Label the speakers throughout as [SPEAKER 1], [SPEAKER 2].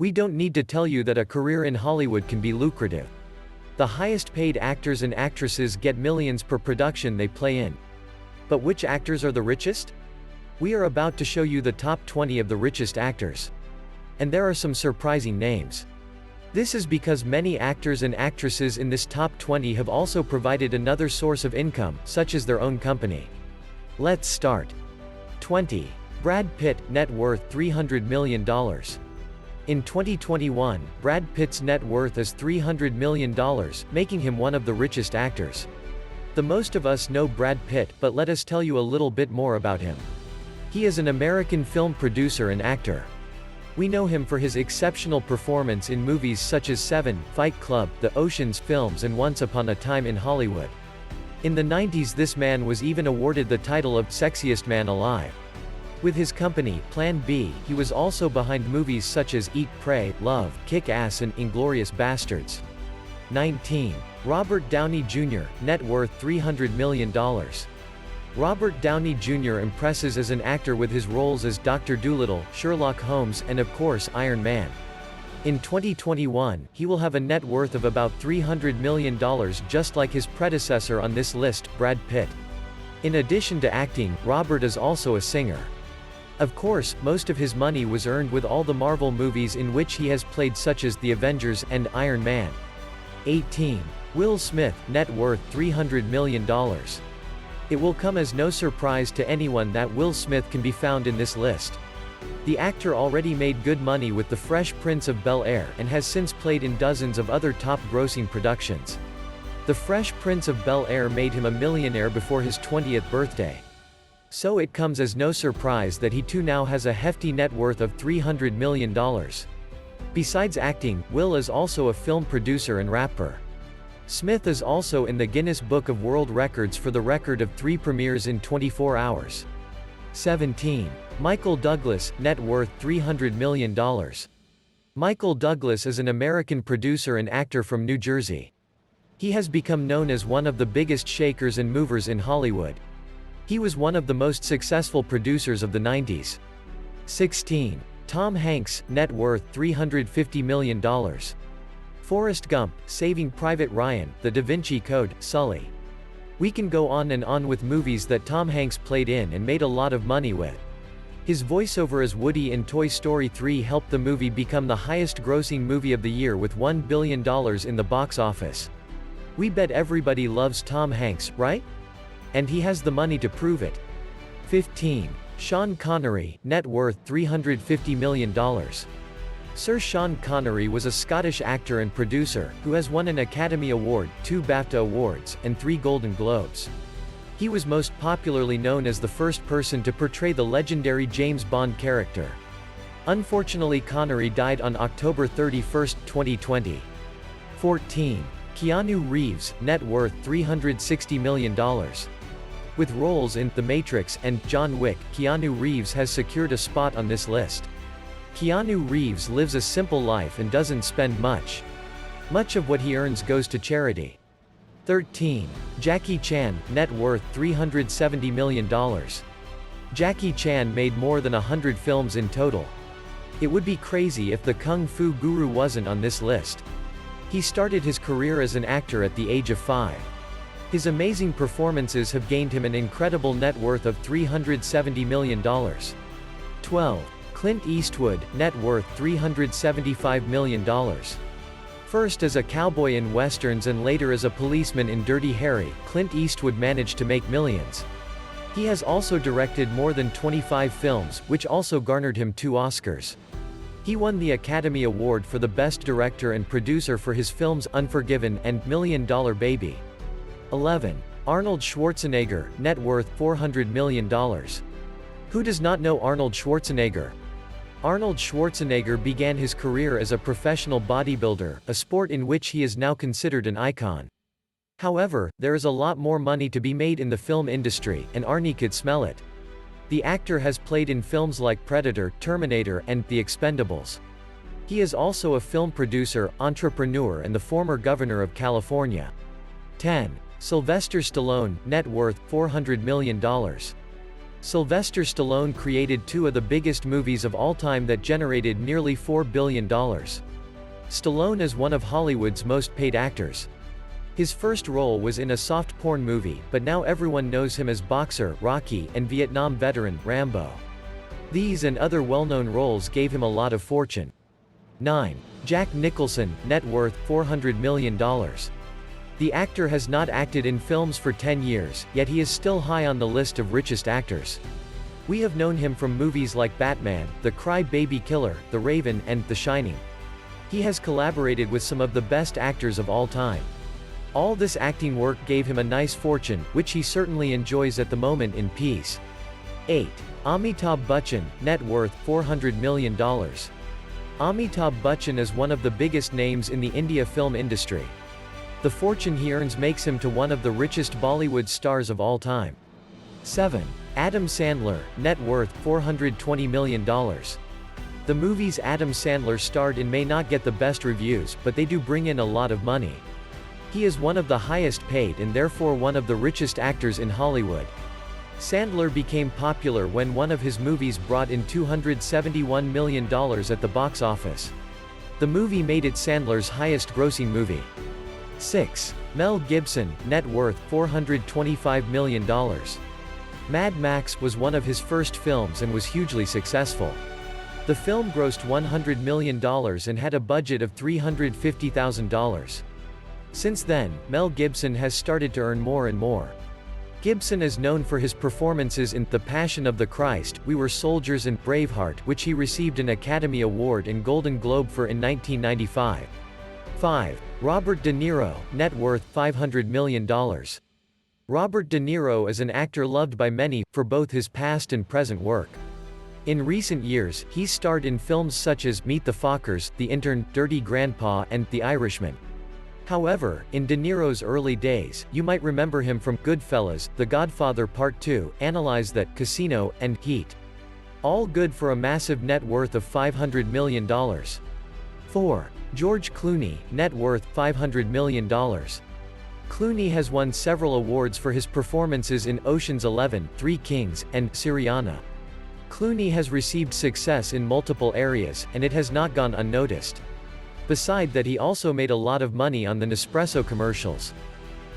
[SPEAKER 1] We don't need to tell you that a career in Hollywood can be lucrative. The highest paid actors and actresses get millions per production they play in. But which actors are the richest? We are about to show you the top 20 of the richest actors. And there are some surprising names. This is because many actors and actresses in this top 20 have also provided another source of income, such as their own company. Let's start. 20. Brad Pitt, net worth $300 million. In 2021, Brad Pitt's net worth is $300 million, making him one of the richest actors. The most of us know Brad Pitt, but let us tell you a little bit more about him. He is an American film producer and actor. We know him for his exceptional performance in movies such as Seven, Fight Club, the Ocean's films and Once Upon a Time in Hollywood. In the 90s this man was even awarded the title of Sexiest Man Alive. With his company, Plan B, he was also behind movies such as Eat, Pray, Love, Kick-Ass and Inglourious Basterds. 19. Robert Downey Jr., net worth $300 million. Robert Downey Jr. impresses as an actor with his roles as Dr. Dolittle, Sherlock Holmes, and of course Iron Man. In 2021, he will have a net worth of about $300 million just like his predecessor on this list, Brad Pitt. In addition to acting, Robert is also a singer. Of course, most of his money was earned with all the Marvel movies in which he has played such as The Avengers and Iron Man. 18. Will Smith, net worth $300 million. It will come as no surprise to anyone that Will Smith can be found in this list. The actor already made good money with The Fresh Prince of Bel-Air and has since played in dozens of other top-grossing productions. The Fresh Prince of Bel-Air made him a millionaire before his 20th birthday. So it comes as no surprise that he too now has a hefty net worth of $300 million. Besides acting, Will is also a film producer and rapper. Smith is also in the Guinness Book of World Records for the record of 3 premieres in 24 hours. 17. Michael Douglas, net worth $300 million. Michael Douglas is an American producer and actor from New Jersey. He has become known as one of the biggest shakers and movers in Hollywood. He was one of the most successful producers of the 90s. 16. Tom Hanks, net worth $350 million. Forrest Gump, Saving Private Ryan, The Da Vinci Code, Sully. We can go on and on with movies that Tom Hanks played in and made a lot of money with. His voiceover as Woody in Toy Story 3 helped the movie become the highest-grossing movie of the year with $1 billion in the box office. We bet everybody loves Tom Hanks, right? And he has the money to prove it. 15. Sean Connery, net worth $350 million. Sir Sean Connery was a Scottish actor and producer, who has won an Academy Award, 2 BAFTA Awards, and 3 Golden Globes. He was most popularly known as the first person to portray the legendary James Bond character. Unfortunately, Connery died on October 31, 2020. 14. Keanu Reeves, net worth $360 million. With roles in The Matrix and John Wick, Keanu Reeves has secured a spot on this list. Keanu Reeves lives a simple life and doesn't spend much. Much of what he earns goes to charity. 13. Jackie Chan, net worth $370 million. Jackie Chan made more than 100 films in total. It would be crazy if the Kung Fu Guru wasn't on this list. He started his career as an actor at the age of 5. His amazing performances have gained him an incredible net worth of $370 million. 12. Clint Eastwood, net worth $375 million. First as a cowboy in westerns and later as a policeman in Dirty Harry, Clint Eastwood managed to make millions. He has also directed more than 25 films, which also garnered him 2 Oscars. He won the Academy Award for the Best Director and Producer for his films Unforgiven and $1 Million Baby. 11. Arnold Schwarzenegger, net worth $400 million. Who does not know Arnold Schwarzenegger? Arnold Schwarzenegger began his career as a professional bodybuilder, a sport in which he is now considered an icon. However, there is a lot more money to be made in the film industry, and Arnie could smell it. The actor has played in films like Predator, Terminator, and The Expendables. He is also a film producer, entrepreneur and the former governor of California. 10. Sylvester Stallone, net worth $400 million. Sylvester Stallone created two of the biggest movies of all time that generated nearly $4 billion. Stallone is one of Hollywood's most paid actors. His first role was in a soft porn movie, but now everyone knows him as boxer, Rocky, and Vietnam veteran, Rambo. These and other well-known roles gave him a lot of fortune. 9. Jack Nicholson, net worth $400 million. The actor has not acted in films for 10 years, yet he is still high on the list of richest actors. We have known him from movies like Batman, The Cry-Baby Killer, The Raven, and The Shining. He has collaborated with some of the best actors of all time. All this acting work gave him a nice fortune, which he certainly enjoys at the moment in peace. 8. Amitabh Bachchan, net worth $400 million. Amitabh Bachchan is one of the biggest names in the India film industry. The fortune he earns makes him to one of the richest Bollywood stars of all time. 7. Adam Sandler, net worth $420 million. The movies Adam Sandler starred in may not get the best reviews, but they do bring in a lot of money. He is one of the highest paid and therefore one of the richest actors in Hollywood. Sandler became popular when one of his movies brought in $271 million at the box office. The movie made it Sandler's highest-grossing movie. 6. Mel Gibson, net worth $425 million. Mad Max was one of his first films and was hugely successful. The film grossed $100 million and had a budget of $350,000. Since then, Mel Gibson has started to earn more and more. Gibson is known for his performances in The Passion of the Christ, We Were Soldiers and Braveheart, which he received an Academy Award and Golden Globe for in 1995. 5. Robert De Niro, net worth $500 million. Robert De Niro is an actor loved by many, for both his past and present work. In recent years, he's starred in films such as Meet the Fockers, The Intern, Dirty Grandpa, and The Irishman. However, in De Niro's early days, you might remember him from Goodfellas, The Godfather Part 2, Analyze That, Casino, and Heat. All good for a massive net worth of $500 million. 4. George Clooney, net worth $500 million. Clooney has won several awards for his performances in Ocean's 11, Three Kings, and Syriana. Clooney has received success in multiple areas, and it has not gone unnoticed. Beside that, he also made a lot of money on the Nespresso commercials.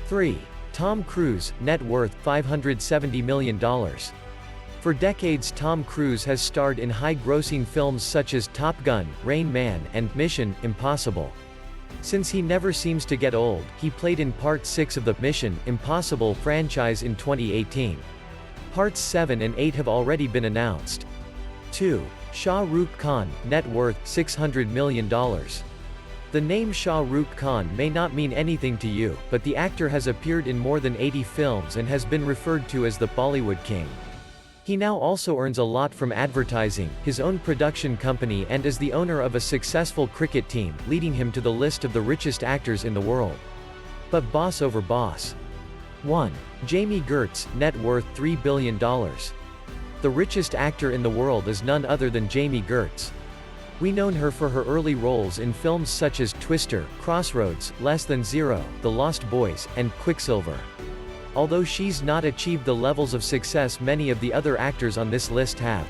[SPEAKER 1] 3. Tom Cruise, net worth $570 million. For decades, Tom Cruise has starred in high-grossing films such as Top Gun, Rain Man, and Mission: Impossible. Since he never seems to get old, he played in Part 6 of the Mission: Impossible franchise in 2018. Parts 7 and 8 have already been announced. 2. Shah Rukh Khan, net worth $600 million. The name Shah Rukh Khan may not mean anything to you, but the actor has appeared in more than 80 films and has been referred to as the Bollywood King. He now also earns a lot from advertising, his own production company, and is the owner of a successful cricket team, leading him to the list of the richest actors in the world. But boss over boss. 1. Jamie Gertz, net worth $3 billion. The richest actor in the world is none other than Jamie Gertz. We known her for her early roles in films such as Twister, Crossroads, Less Than Zero, The Lost Boys, and Quicksilver. Although she's not achieved the levels of success many of the other actors on this list have.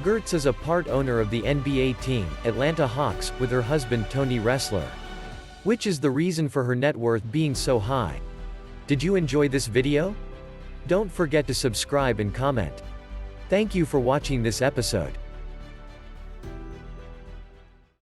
[SPEAKER 1] Gertz is a part owner of the NBA team, Atlanta Hawks, with her husband Tony Ressler. Which is the reason for her net worth being so high. Did you enjoy this video? Don't forget to subscribe and comment. Thank you for watching this episode.